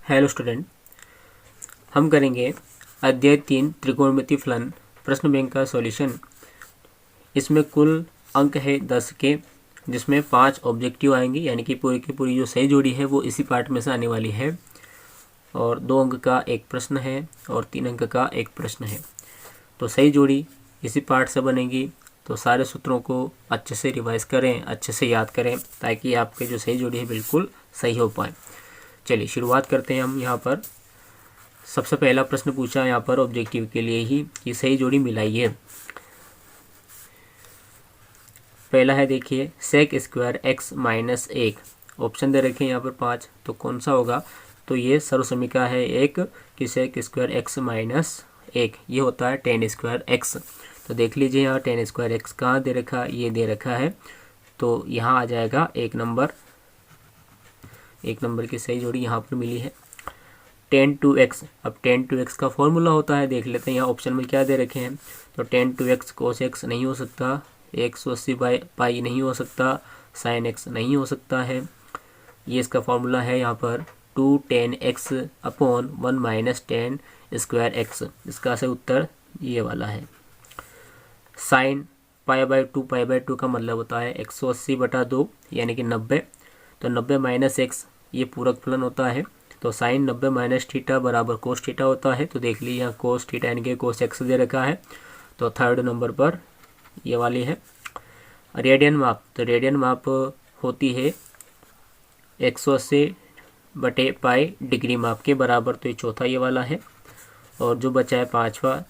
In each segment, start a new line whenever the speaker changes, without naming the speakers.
Hello student, हम करेंगे अध्याय 3 त्रिकोणमिति फलन प्रश्न बैंक का सॉल्यूशन। इसमें कुल अंक है 10 के, जिसमें 5 ऑब्जेक्टिव आएंगे, यानी कि पूरी की पूरी जो सही जोड़ी है वो इसी पार्ट में से आने वाली है। और 2 अंक का एक प्रश्न है और 3 अंक का एक प्रश्न है। तो सही जोड़ी इसी पार्ट से बनेगी। तो सारे सूत्रों को अच्छे से रिवाइज करें, अच्छे से याद करें, ताकि आपके जो सही जोड़ी है बिल्कुल सही हो पाए। चलिए शुरुआत करते हैं हम। यहाँ पर सबसे पहला प्रश्न पूछा यहाँ पर ऑब्जेक्टिव के लिए ही कि सही जोड़ी मिलाइए। पहला है, देखिए, sec square x minus 1। Option दे रखे हैं यहाँ पर 5, तो कौन सा होगा? तो ये सर्वसमीका है एक कि सेक स्क्वायर एक्स माइनस 1 ये होता है टेन स्क्वायर एक्स। तो देख लीजिए यहाँ टेन स्क्वायर एक्स कहाँ दे रखा, ये दे रखा है। तो यहाँ आ जाएगा एक नंबर की सही जोड़ी यहाँ पर मिली है। टेन टू एक्स, अब टेन टू एक्स का फॉर्मूला होता है, देख लेते हैं यहाँ ऑप्शन में क्या दे रखे हैं। तो tan two x cos x नहीं हो सकता, 180/पाई नहीं हो सकता, साइन एक्स नहीं हो सकता है। ये इसका फॉर्मूला है यहाँ पर 2tan x/1 minus ten square x. इसका से उत्तर ये वाला है। साइन पाई/2 का मतलब होता है 180/2 यानी कि 90। तो 90 माइनस एक्स ये पूरक फलन होता है। तो साइन 90 माइनस थीटा बराबर कोस थीटा होता है। तो देख लीजिए यहाँ कोस थीटा यानी कि कोस एक्स दे रखा है। तो थर्ड नंबर पर ये वाली है। रेडियन माप, तो रेडियन माप होती है 180/पाई डिग्री माप के बराबर। तो ये चौथा ये वाला है। और जो बचा है पांचवा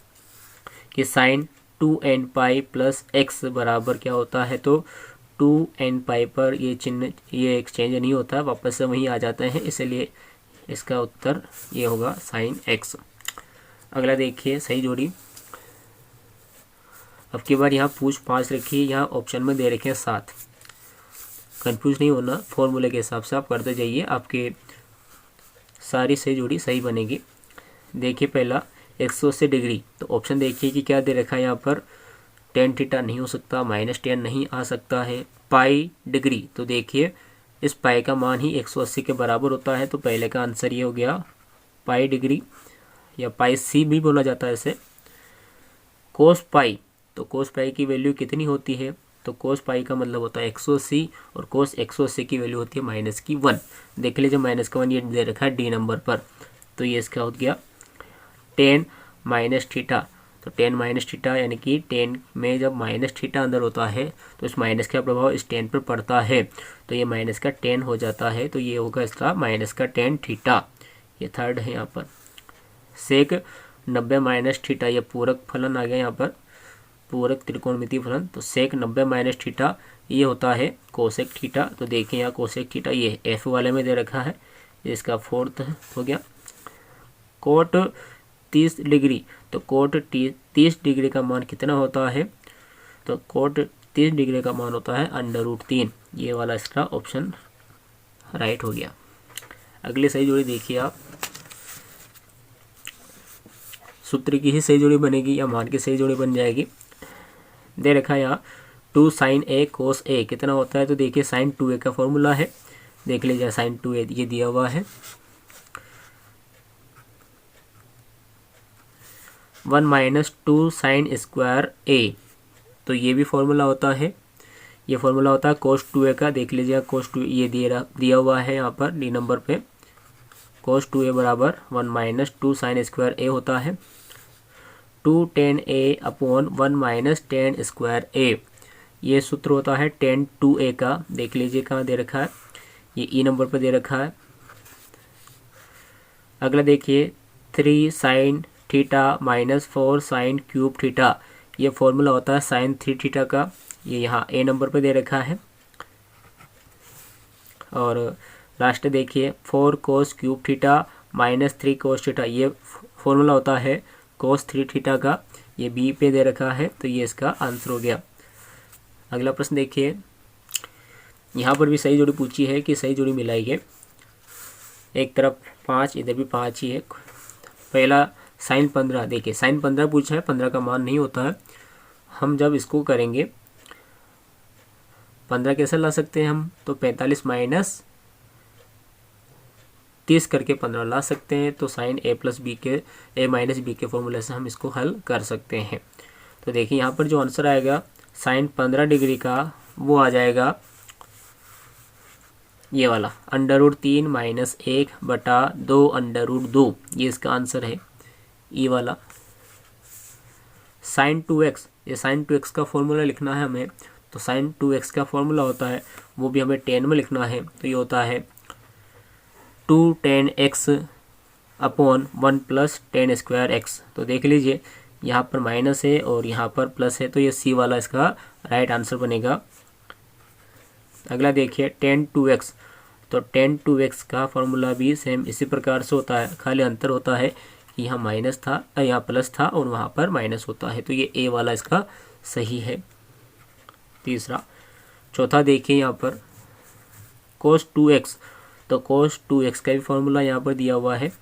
कि sign 2n pi plus x बराबर क्या होता है? तो 2n पाई पर ये चिन्ह ये एक्सचेंज नहीं होता, वापस से वहीं आ जाते हैं, इसलिए इसका उत्तर ये होगा साइन एक्स। अगला देखिए सही जोड़ी। अब की बार यहाँ पूछ 5 रखी है, यहाँ ऑप्शन में दे रखे हैं 7। कंफ्यूज नहीं होना, फॉर्मूले के हिसाब से आप करते जाइए, आपके सारी सही जोड़ी सही बनेगी। देखिए पहला 180 डिग्री, तो ऑप्शन देखिए कि क्या दे रखा है यहाँ पर। टेन थीटा नहीं हो सकता, माइनस टेन नहीं आ सकता है। पाई डिग्री, तो देखिए इस पाई का मान ही 180 के बराबर होता है। तो पहले का आंसर ये हो गया पाई डिग्री, या पाई सी भी बोला जाता है इसे। कोस पाई, तो कोस पाई की वैल्यू कितनी होती है? तो कोस पाई का मतलब होता है 180 और कोस 180 की वैल्यू होती है माइनस की 1। देख लीजिए माइनस का 1 ये दे रखा है डी नंबर पर। तो ये इसका हो गया टेन माइनस थीटा। तो टेन माइनस थीटा यानी कि टेन में जब माइनस थीटा अंदर होता है तो इस माइनस का प्रभाव इस टेन पर पड़ता है। तो ये माइनस का 10 हो जाता है। तो ये होगा इसका माइनस का 10 थीटा। ये थर्ड है यहाँ पर। सेक 90 माइनस थीटा, ये पूरक फलन आ गया यहाँ पर, पूरक त्रिकोणमिति फलन। तो सेक 90 माइनस थीटा ये होता है कोसेक थीटा। तो देखिए यहाँ कोसेक थीटा ये एफ वाले में दे रखा है, इसका फोर्थ हो गया। कोट 30 डिग्री, तो कोट 30 डिग्री का मान कितना होता है? तो कोट 30 डिग्री का मान होता है √3। ये वाला इसका ऑप्शन राइट हो गया। अगली सही जोड़ी देखिए आप। सूत्र की ही सही जोड़ी बनेगी या मान की सही जोड़ी बन जाएगी। दे रखा है यहाँ 2 साइन ए कोस ए कितना होता है? तो देखिए साइन 2a का फॉर्मूला है, देख लीजिए साइन 2a ये दिया हुआ है। 1 माइनस 2 साइन स्क्वायर ए, तो ये भी फॉर्मूला होता है। ये फॉर्मूला होता है कोस 2a का, देख लीजिए कोस 2 ये दिया हुआ है यहाँ पर डी नंबर पे। कोस 2a बराबर 1 माइनस 2 साइन स्क्वायर ए होता है 2tan a/1 minus ten square ए। ये सूत्र होता है tan 2a का, देख लीजिए कहाँ दे रखा है, ये ई नंबर पर दे रखा है। अगला देखिए 3 sine theta minus 4 sine cube theta, ये फॉर्मूला होता है साइन 3 थीटा का, ये यहाँ ए नंबर पर दे रखा है। और लास्ट देखिए 4 cos cube theta minus 3 cos theta, ये फॉर्मूला होता है कोस 3 थीटा का, ये बी पे दे रखा है। तो ये इसका आंसर हो गया। अगला प्रश्न देखिए, यहाँ पर भी सही जोड़ी पूछी है कि सही जोड़ी मिलाइए। एक तरफ 5, इधर भी 5 ही है। पहला साइन 15, देखिए साइन 15 पूछा है, 15 का मान नहीं होता है। हम जब इसको करेंगे 15 कैसे ला सकते हैं हम? तो 45 माइनस 30 करके 15 ला सकते हैं। तो साइन ए माइनस बी के फॉर्मूले से हम इसको हल कर सकते हैं। तो देखिए यहाँ पर जो आंसर आएगा साइन 15 डिग्री का वो आ जाएगा ये वाला √3 माइनस 1/2 ये इसका आंसर है। ये वाला साइन 2x, ये साइन 2x का फॉर्मूला लिखना है हमें। तो साइन 2x का फॉर्मूला होता है वो भी हमें 10 में लिखना है। तो ये होता है 2 10x upon 1 plus 10 square x। तो देख लीजिए यहाँ पर माइनस है और यहाँ पर प्लस है, तो ये सी वाला इसका राइट आंसर बनेगा। अगला देखिए 10 2x। तो 10 2x का फॉर्मूला भी सेम इसी प्रकार से होता है, खाली अंतर होता है कि यहाँ माइनस था, यहाँ प्लस था और वहाँ पर माइनस होता है। तो ये ए वाला इसका सही है। तीसरा। चौथा देखिए यहाँ पर cos 2x। तो cos 2x का भी फॉर्मूला यहाँ पर दिया हुआ है।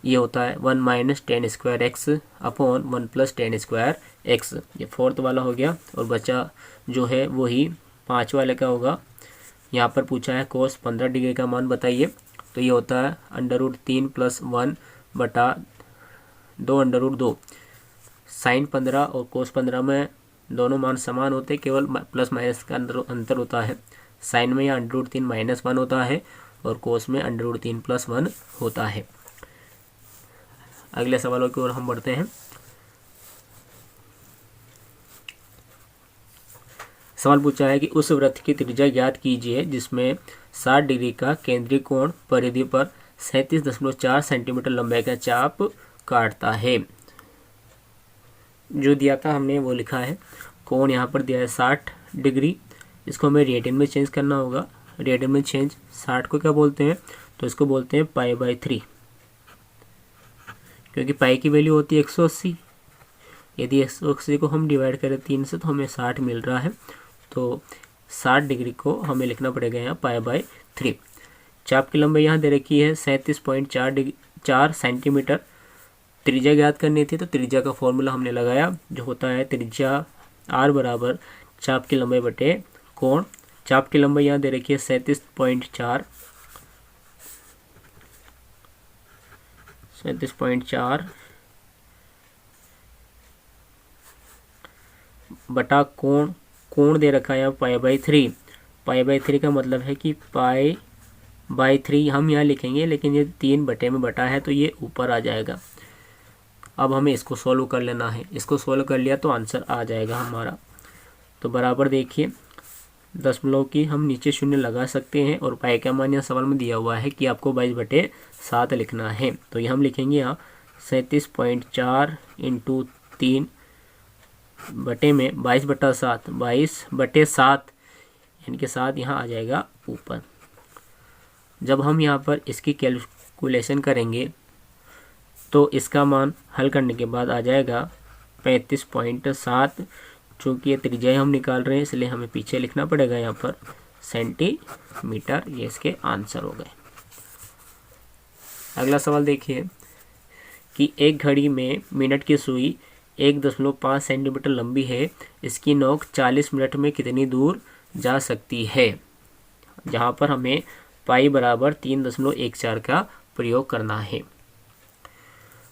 ये होता है 1 minus 10 square x upon 1 plus 10 square x. ये फोर्थ वाला हो गया और बचा जो है वही 5 वाले का होगा। यहाँ पर पूछा है cos 15 डिग्री का मान बताइए। तो ये होता है √3 + 1/2 साइन 15 और cos 15 में दोनों मान समान होते हैं, केवल प्लस माइनस का अंतर होता है। साइन में यहाँ √3 - 1 होता है और cos में √3 + 1 होता है। अगले सवालों की ओर हम बढ़ते हैं। सवाल पूछा है कि उस वृत्त की त्रिज्या ज्ञात कीजिए जिसमें 60 डिग्री का केंद्रीय कोण परिधि पर 37.4 सेंटीमीटर लंबाई का चाप काटता है। जो दिया था हमने वो लिखा है। कोण यहाँ पर दिया है 60 डिग्री। इसको हमें रेडियन में चेंज करना होगा। रेडियन में चेंज 60 को क्या बोलते हैं? तो इसको बोलते हैं π/3, क्योंकि पाई की वैल्यू होती है 180। यदि 180 को हम डिवाइड करें 3 से तो हमें 60 मिल रहा है। तो 60 डिग्री को हमें लिखना पड़ेगा यहाँ π/3। चाप की लंबाई यहाँ दे रखी है 37.4 सेंटीमीटर। त्रिज्या ज्ञात करनी थी, तो त्रिज्या का फॉर्मूला हमने लगाया जो होता है त्रिज्या r बराबर चाप की लंबाई बटे कोण। चाप की लंबाई यहाँ दे रखी है 37.4 बटा कोण। कोण दे रखा है π/3। π/3 का मतलब है कि π/3 हम यहाँ लिखेंगे, लेकिन ये 3 बटे में बटा है तो ये ऊपर आ जाएगा। अब हमें इसको सॉल्व कर लेना है। इसको सॉल्व कर लिया तो आंसर आ जाएगा हमारा। तो बराबर देखिए दशमलव की हम नीचे शून्य लगा सकते हैं और पाई का मान यहाँ सवाल में दिया हुआ है कि आपको 22/7 लिखना है। तो ये हम लिखेंगे यहाँ 37.4 × 3 बटे में 22/7, 22/7 यानी कि 7 यहाँ आ जाएगा ऊपर। जब हम यहाँ पर इसकी कैलकुलेशन करेंगे तो इसका मान हल करने के बाद आ जाएगा 35.7। चूँकि ये त्रिज्या हम निकाल रहे हैं इसलिए हमें पीछे लिखना पड़ेगा यहाँ पर सेंटीमीटर। ये इसके आंसर हो गए। अगला सवाल देखिए कि एक घड़ी में मिनट की सुई 1.5 सेंटीमीटर लंबी है। इसकी नोक 40 मिनट में कितनी दूर जा सकती है? जहाँ पर हमें पाई बराबर 3.14 का प्रयोग करना है।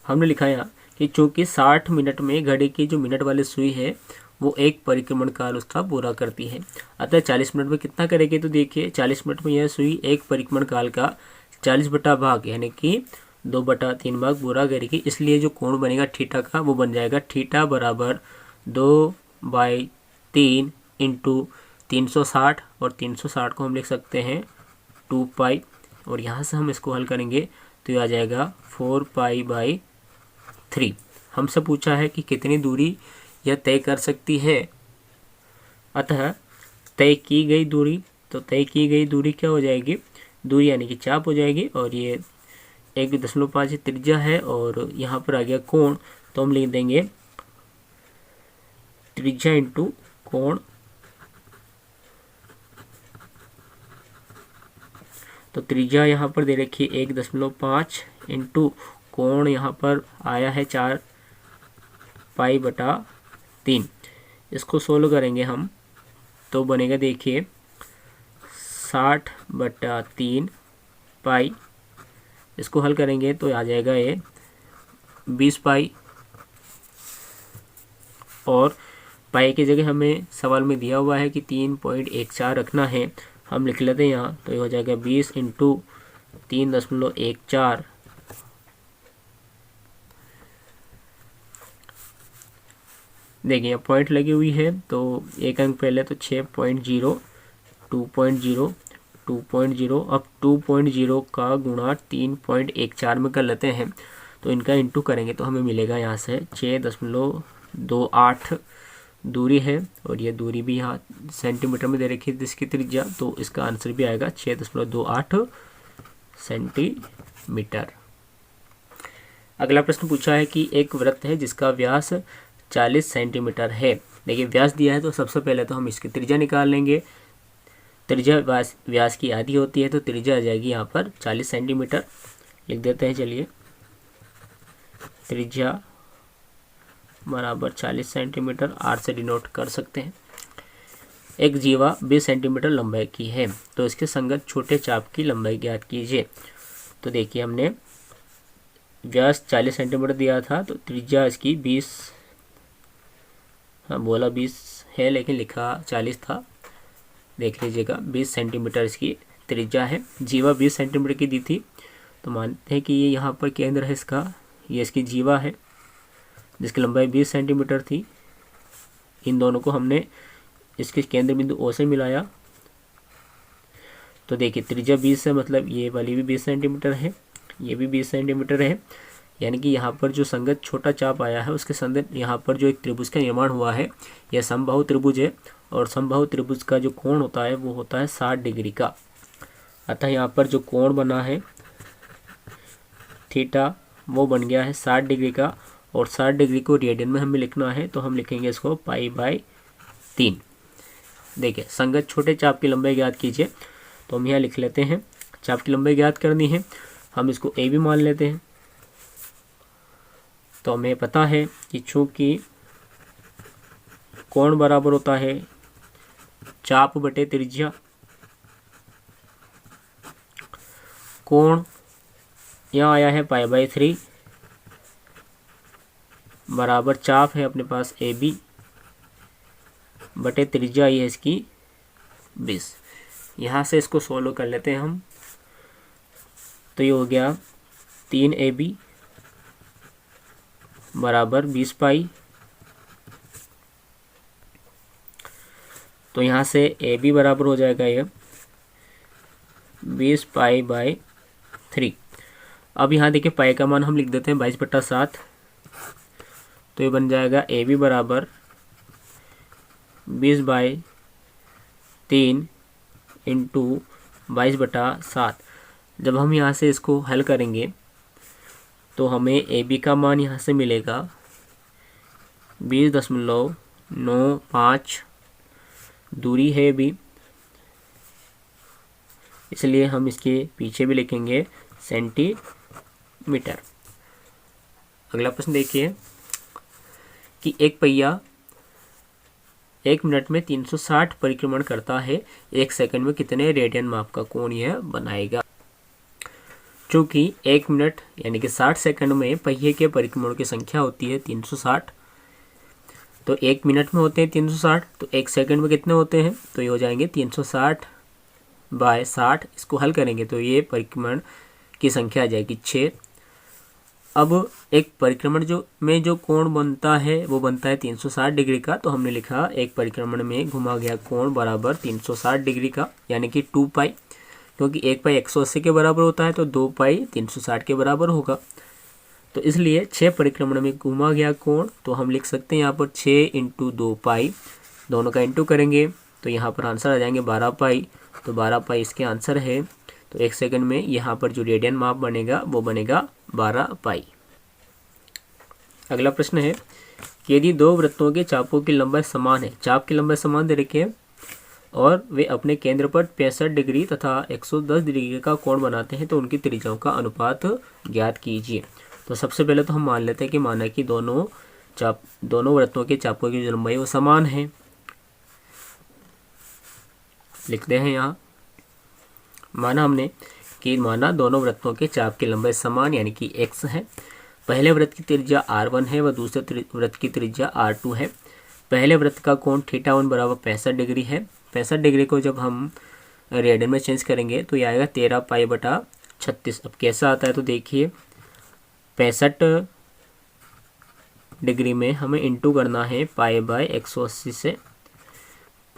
हमने लिखा यहाँ कि चूँकि 60 मिनट में घड़ी की जो मिनट वाली सुई है वो एक परिक्रमण काल उसका पूरा करती है, अतः 40 मिनट में कितना करेगी? तो देखिए 40 मिनट में यह सुई एक परिक्रमण काल का 40 बटा भाग यानी कि 2/3 भाग पूरा करेगी। इसलिए जो कोण बनेगा थीटा का वो बन जाएगा थीटा बराबर 2/3 × 360 और 360 को हम लिख सकते हैं 2π और यहाँ से हम इसको हल करेंगे तो ये आ जाएगा 4π/3। हमसे पूछा है कि कितनी दूरी यह तय कर सकती है, अतः तय की गई दूरी, तो तय की गई दूरी क्या हो जाएगी? दूरी यानी कि चाप हो जाएगी और ये 1.5 त्रिज्या है और यहाँ पर आ गया कोण, तो हम लिख देंगे त्रिज्या इंटू कोण। तो त्रिज्या यहाँ पर दे रखी है 1.5 इंटू कोण यहाँ पर आया है 4π/3। इसको सोल्व करेंगे हम तो बनेगा देखिए 60/3 पाई इसको हल करेंगे तो आ जाएगा ये 20 पाई, और पाई की जगह हमें सवाल में दिया हुआ है कि 3.14 रखना है, हम लिख लेते हैं यहाँ। तो ये हो जाएगा 20 इंटू 3.14। देखिए यहाँ पॉइंट लगी हुई है तो एक अंक पहले तो 6.0, 2.0, 2.0। अब 2.0 का गुणा 3.14 में कर लेते हैं, तो इनका इंटू करेंगे तो हमें मिलेगा यहाँ से 6.28 दूरी है, और ये दूरी भी यहाँ सेंटीमीटर में दे रखी है इसकी त्रिज्या, तो इसका आंसर भी आएगा 6.28 सेंटीमीटर। अगला प्रश्न पूछा है कि एक वृत्त है जिसका व्यास 40 सेंटीमीटर है। देखिए व्यास दिया है तो सबसे पहले तो हम इसकी त्रिज्या निकाल लेंगे। त्रिज्या व्यास की आधी होती है, तो त्रिज्या आ जाएगी यहाँ पर 40 सेंटीमीटर। लिख देते हैं, चलिए, त्रिज्या बराबर 40 सेंटीमीटर, आर से डिनोट कर सकते हैं। एक जीवा 20 सेंटीमीटर लंबाई की है, तो इसके संगत छोटे चाप की लंबाई ज्ञात कीजिए। तो देखिए हमने व्यास 40 सेंटीमीटर दिया था, तो त्रिज्या इसकी 20, हाँ बोला 20 है लेकिन लिखा 40 था, देख लीजिएगा 20 सेंटीमीटर इसकी त्रिज्या है। जीवा 20 सेंटीमीटर की दी थी, तो मानते हैं कि ये यहाँ पर केंद्र है इसका, ये इसकी जीवा है जिसकी लंबाई 20 सेंटीमीटर थी। इन दोनों को हमने इसके केंद्र बिंदु ओ से मिलाया, तो देखिए त्रिज्या 20 है, मतलब ये वाली भी 20 सेंटीमीटर है, ये भी 20 सेंटीमीटर है। यानी कि यहाँ पर जो संगत छोटा चाप आया है उसके संगत यहाँ पर जो एक त्रिभुज का निर्माण हुआ है, यह समबाहु त्रिभुज है, और समबाहु त्रिभुज का जो कोण होता है वो होता है 60 डिग्री का। अतः यहाँ पर जो कोण बना है थीटा, वो बन गया है 60 डिग्री का, और 60 डिग्री को रेडियन में हमें लिखना है, तो हम लिखेंगे इसको π/3। देखिए संगत छोटे चाप की लंबाई ज्ञात कीजिए, तो हम यहाँ लिख लेते हैं, चाप की लंबाई ज्ञात करनी है, हम इसको ए भी मान लेते हैं। तो हमें पता है कि चूंकि कोण बराबर होता है चाप बटे त्रिज्या, कोण यहाँ आया है π/3 बराबर चाप है अपने पास ए बी बटे त्रिज्या ये है इसकी 20। यहाँ से इसको सोल्व कर लेते हैं हम, तो ये हो गया 3AB बराबर 20 पाई। तो यहाँ से AB बराबर हो जाएगा ये 20 π/3। अब यहाँ देखिए पाई का मान हम लिख देते हैं 22/7, तो ये बन जाएगा AB बराबर 20/3 इंटू 22/7। जब हम यहाँ से इसको हल करेंगे तो हमें AB का मान यहाँ से मिलेगा 20.95, दूरी है AB, इसलिए हम इसके पीछे भी लिखेंगे सेंटीमीटर। अगला प्रश्न देखिए कि एक पहिया 1 मिनट में 360 परिक्रमण करता है, 1 सेकंड में कितने रेडियन माप का कोण यह बनाएगा। चूंकि 1 मिनट यानी कि 60 सेकंड में पहिए के परिक्रमण की संख्या होती है 360, तो 1 मिनट में होते हैं 360, तो 1 सेकंड में कितने होते हैं, तो ये हो जाएंगे 360/60। इसको हल करेंगे तो ये परिक्रमण की संख्या आ जाएगी 6। अब एक परिक्रमण जो कोण बनता है वो बनता है 360 डिग्री का, तो हमने लिखा एक परिक्रमण में घुमा गया कोण बराबर 360 डिग्री का, यानी कि 2 पाई, क्योंकि 1 पाई 180 के बराबर होता है, तो 2 पाई 360 के बराबर होगा। तो इसलिए 6 परिक्रमण में घुमा गया कोण, तो हम लिख सकते हैं यहाँ पर 6 × 2 पाई, दोनों का इंटू करेंगे तो यहाँ पर आंसर आ जाएंगे 12 पाई। तो 12 पाई इसके आंसर है। तो 1 सेकंड में यहाँ पर जो रेडियन माप बनेगा वो बनेगा 12 पाई। अगला प्रश्न है कि यदि दो वृत्तों के चापों की लंबाई समान है, चाप की लंबाई समान दे रखी है और वे अपने केंद्र पर 65 डिग्री तथा 110 डिग्री का कोण बनाते हैं, तो उनकी त्रिज्याओं का अनुपात ज्ञात कीजिए। तो सबसे पहले तो हम मान लेते हैं कि माना कि दोनों वृत्तों के चापों की जो लंबाई वो समान है। लिखते हैं यहाँ, माना हमने कि माना दोनों वृत्तों के चाप की लंबाई समान यानी कि x है। पहले वृत्त की त्रिज्या r1 है व दूसरे वृत्त की त्रिज्या r2 है। पहले वृत्त का कोण θ1 बराबर 65 डिग्री है। 65 डिग्री को जब हम रेडियन में चेंज करेंगे तो ये आएगा 13 पाई बटा 36। अब कैसा आता है तो देखिए, 65 डिग्री में हमें इंटू करना है पाई बाय 180 से,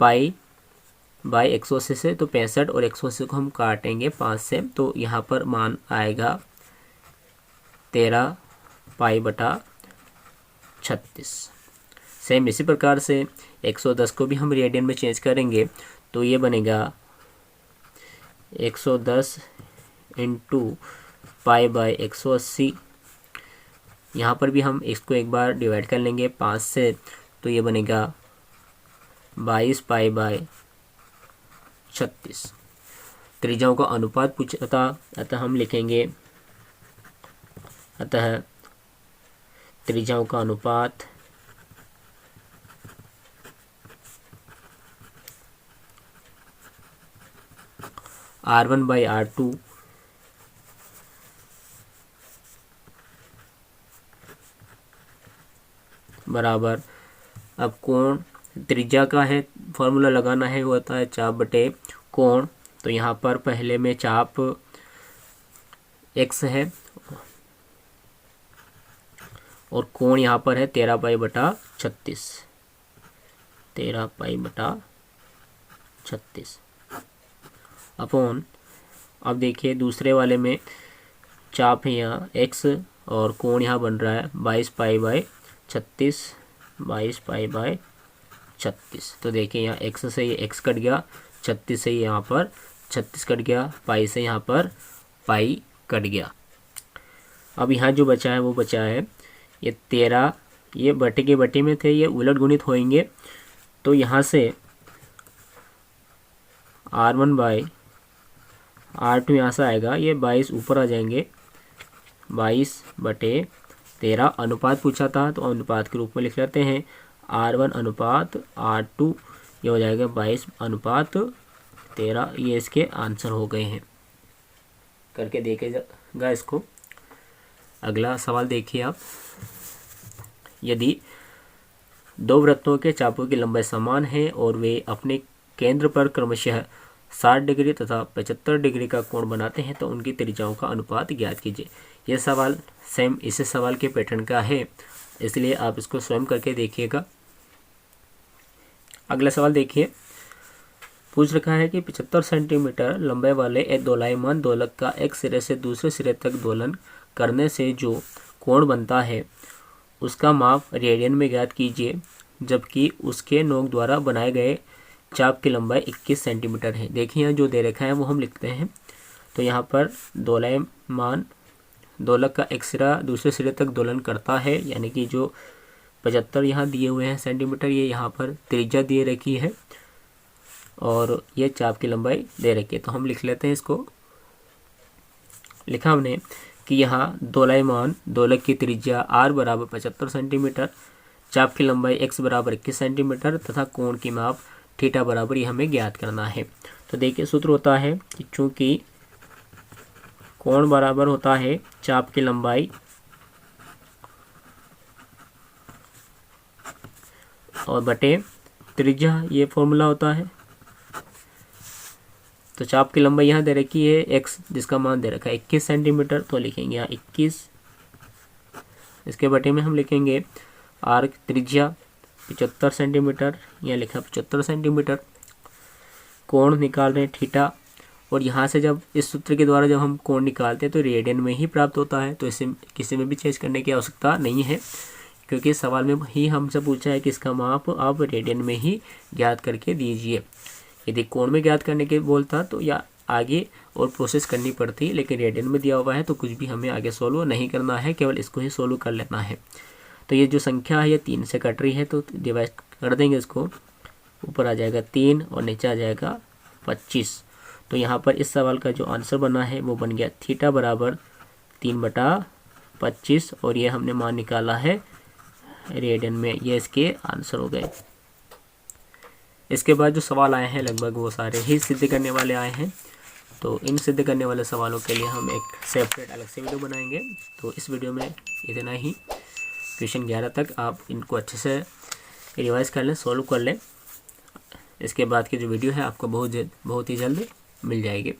पाई बाय 180 से, तो 65 और 180 को हम काटेंगे 5 से, तो यहाँ पर मान आएगा 13 पाई बटा 36। सेम इसी प्रकार से 110 को भी हम रेडियन में चेंज करेंगे तो ये बनेगा 110 इंटू पाई बाय 180। यहाँ पर भी हम इसको एक बार डिवाइड कर लेंगे 5 से, तो ये बनेगा 22 पाई बाय 36। त्रिज्याओं का अनुपात पूछा था, अतः हम लिखेंगे, अतः त्रिज्याओं का अनुपात R1 बाई R2 बराबर, अब कोण त्रिज्या का है, फॉर्मूला लगाना है, वो होता है चाप बटे कोण। तो यहाँ पर पहले में चाप x है और कोण यहाँ पर है 13 पाई बटा 36, 13 पाई बटा 36 अपॉन, अब देखिए दूसरे वाले में चाप है यहाँ x और कोण यहाँ बन रहा है 22 पाई बाय 36, 22 पाई बाय 36। तो देखिए यहाँ x से ये x कट गया, 36 से यहाँ पर 36 कट गया, पाई से यहाँ पर पाई कट गया। अब यहाँ जो बचा है वो बचा है ये 13, ये बटे के बटे में थे, ये उलट गुणित होंगे, तो यहाँ से R1 बाई R2 यहाँ से आएगा, ये 22 ऊपर आ जाएंगे, 22 बटे 13। अनुपात पूछा था तो अनुपात के रूप में लिख लेते हैं, R1 अनुपात R2, ये हो जाएगा 22 अनुपात 13। ये इसके आंसर हो गए हैं। करके देखिएगा इसको। अगला सवाल देखिए आप, यदि दो वृत्तों के चापों की लंबाई समान है और वे अपने केंद्र पर क्रमशः 60 डिग्री तथा 75 डिग्री का कोण बनाते हैं तो उनकी त्रिज्याओं का अनुपात ज्ञात कीजिए। यह सवाल सेम इसी सवाल के पैटर्न का है, इसलिए आप इसको स्वयं करके देखिएगा। अगला सवाल देखिए, पूछ रखा है कि 75 सेंटीमीटर लंबाई वाले एक दोलायमान दोलक का एक सिरे से दूसरे सिरे तक दोलन करने से जो कोण बनता है उसका माप रेडियन में ज्ञात कीजिए, जबकि उसके नोक द्वारा बनाए गए चाप की लंबाई 21 सेंटीमीटर है। देखिए यहाँ जो दे रखा है वो हम लिखते हैं। तो यहाँ पर दोलायमान दोलक का एक सिरा दूसरे सिरे तक दोलन करता है, यानी कि जो 75 यहाँ दिए हुए हैं सेंटीमीटर, ये यहाँ पर त्रिज्या दे रखी है और ये चाप की लंबाई दे रखी है। तो हम लिख लेते हैं इसको। लिखा हमने कि यहाँ दोलायमान दोलक की त्रिज्या r बराबर 75 सेंटीमीटर, चाप की लंबाई x बराबर 21 सेंटीमीटर तथा कोण की माप थीटा बराबर ये हमें ज्ञात करना है। तो देखिए सूत्र होता है कि चूंकि कोण बराबर होता है चाप की लंबाई और बटे त्रिज्या, ये फॉर्मूला होता है। तो चाप की लंबाई यहाँ दे रखी है x, जिसका मान दे रखा है 21 सेंटीमीटर, तो लिखेंगे यहाँ 21, इसके बटे में हम लिखेंगे r त्रिज्या 75 सेंटीमीटर, यहाँ लिखा 75 सेंटीमीटर, कोण निकाल रहे हैं थीटा, और यहाँ से जब इस सूत्र के द्वारा जब हम कोण निकालते हैं तो रेडियन में ही प्राप्त होता है, तो इसे किसी में भी चेंज करने की आवश्यकता नहीं है, क्योंकि सवाल में ही हमसे पूछा है कि इसका माप आप रेडियन में ही ज्ञात करके दीजिए। यदि कोण में ज्ञात करने के बोलता तो या आगे और प्रोसेस करनी पड़ती, लेकिन रेडियन में दिया हुआ है तो कुछ भी हमें आगे सोल्व नहीं करना है, केवल इसको ही सोल्व कर लेना है। तो ये जो संख्या है ये 3 से कट रही है, तो डिवाइड कर देंगे इसको, ऊपर आ जाएगा 3 और नीचे आ जाएगा 25। तो यहाँ पर इस सवाल का जो आंसर बना है वो बन गया थीटा बराबर 3/25, और ये हमने मान निकाला है रेडियन में। ये इसके आंसर हो गए। इसके बाद जो सवाल आए हैं लगभग वो सारे ही सिद्ध करने वाले आए हैं। तो इन सिद्ध करने वाले सवालों के लिए हम एक सेपरेट अलग से वीडियो बनाएंगे। तो इस वीडियो में इतना ही। क्वेश्चन 11 तक आप इनको अच्छे से रिवाइज कर लें, सॉल्व कर लें। इसके बाद की जो वीडियो है आपको बहुत ही जल्द मिल जाएगी।